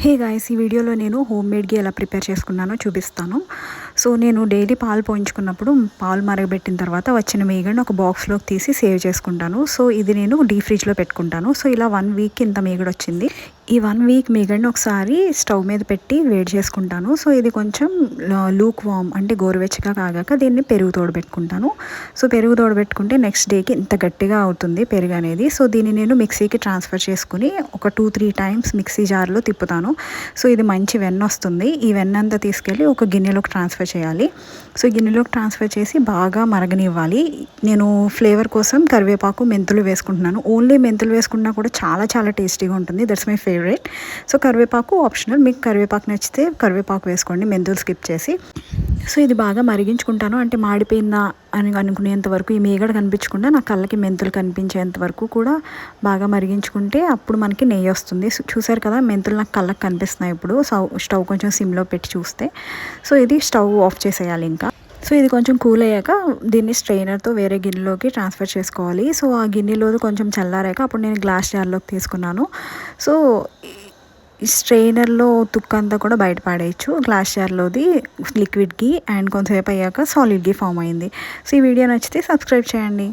Hey guys, ఈ వీడియోలో నేను హోమ్ మేడ్ ఘీ ఎలా ప్రిపేర్ చేసుకున్నానో చూపిస్తాను. సో నేను డైలీ పాలు పోయించుకున్నప్పుడు పాలు మరగబెట్టిన తర్వాత వచ్చిన మీగడని ఒక బాక్స్లోకి తీసి సేవ్ చేసుకుంటాను. సో ఇది నేను డీప్ ఫ్రిడ్జ్లో పెట్టుకుంటాను. సో ఇలా 1 వీక్కి ఇంత మీగడ వచ్చింది. ఈ 1 వీక్ మీగడని ఒకసారి స్టవ్ మీద పెట్టి వేడి చేసుకుంటాను. సో ఇది కొంచెం లూక్ వామ్ అంటే గోరువెచ్చగా కాగాక దీన్ని పెరుగు తోడబెట్టుకుంటాను. సో పెరుగు తోడబెట్టుకుంటే నెక్స్ట్ డేకి ఇంత గట్టిగా అవుతుంది పెరుగు అనేది. సో దీన్ని నేను మిక్సీకి ట్రాన్స్ఫర్ చేసుకుని ఒక 2-3 టైమ్స్ మిక్సీ జార్లో తిప్పుతాను. సో ఇది మంచి వెన్న వస్తుంది. ఈ వెన్న అంతా తీసుకెళ్ళి ఒక గిన్నెలోకి ట్రాన్స్ఫర్ చేయాలి. సో గిన్నెలోకి ట్రాన్స్ఫర్ చేసి బాగా మరగనివ్వాలి. నేను ఫ్లేవర్ కోసం కరివేపాకు, మెంతులు వేసుకుంటున్నాను. ఓన్లీ మెంతులు వేసుకున్నా కూడా చాలా చాలా టేస్టీగా ఉంటుంది. That's my favourite. సో కరివేపాకు ఆప్షనల్, మీకు కరివేపాకు నచ్చితే కరివేపాకు వేసుకోండి, మెంతులు స్కిప్ చేసి. సో ఇది బాగా మరిగించుకుంటాను. అంటే మాడిపోయిందా అని అనుకునేంత వరకు, ఈ మీగడ కనిపించకుండా నా కళ్ళకి మెంతులు కనిపించేంత వరకు కూడా బాగా మరిగించుకుంటే అప్పుడు మనకి నెయ్యి వస్తుంది. చూసారు కదా, మెంతులు నాకు కళ్ళకి కనిపిస్తున్నాయి. ఇప్పుడు స్టవ్ కొంచెం సిమ్లో పెట్టి చూస్తే. సో ఇది స్టవ్ ఆఫ్ చేసేయాలి ఇంకా. సో ఇది కొంచెం కూల్ అయ్యాక దీన్ని స్ట్రెయినర్తో వేరే గిన్నెలోకి ట్రాన్స్ఫర్ చేసుకోవాలి. సో ఆ గిన్నెలో కొంచెం చల్లారాక అప్పుడు నేను గ్లాస్ జార్లోకి తీసుకున్నాను. సో ఈ స్ట్రెయినర్లో తుక్కంతా కూడా బయట పాడేయచ్చు. గ్లాస్ జార్లోది లిక్విడ్ ఘీ అండ్ కొంతసేపు అయ్యాక సాలిడ్ ఘీ ఫామ్ అయింది. సో ఈ వీడియో నచ్చితే సబ్స్క్రైబ్ చేయండి.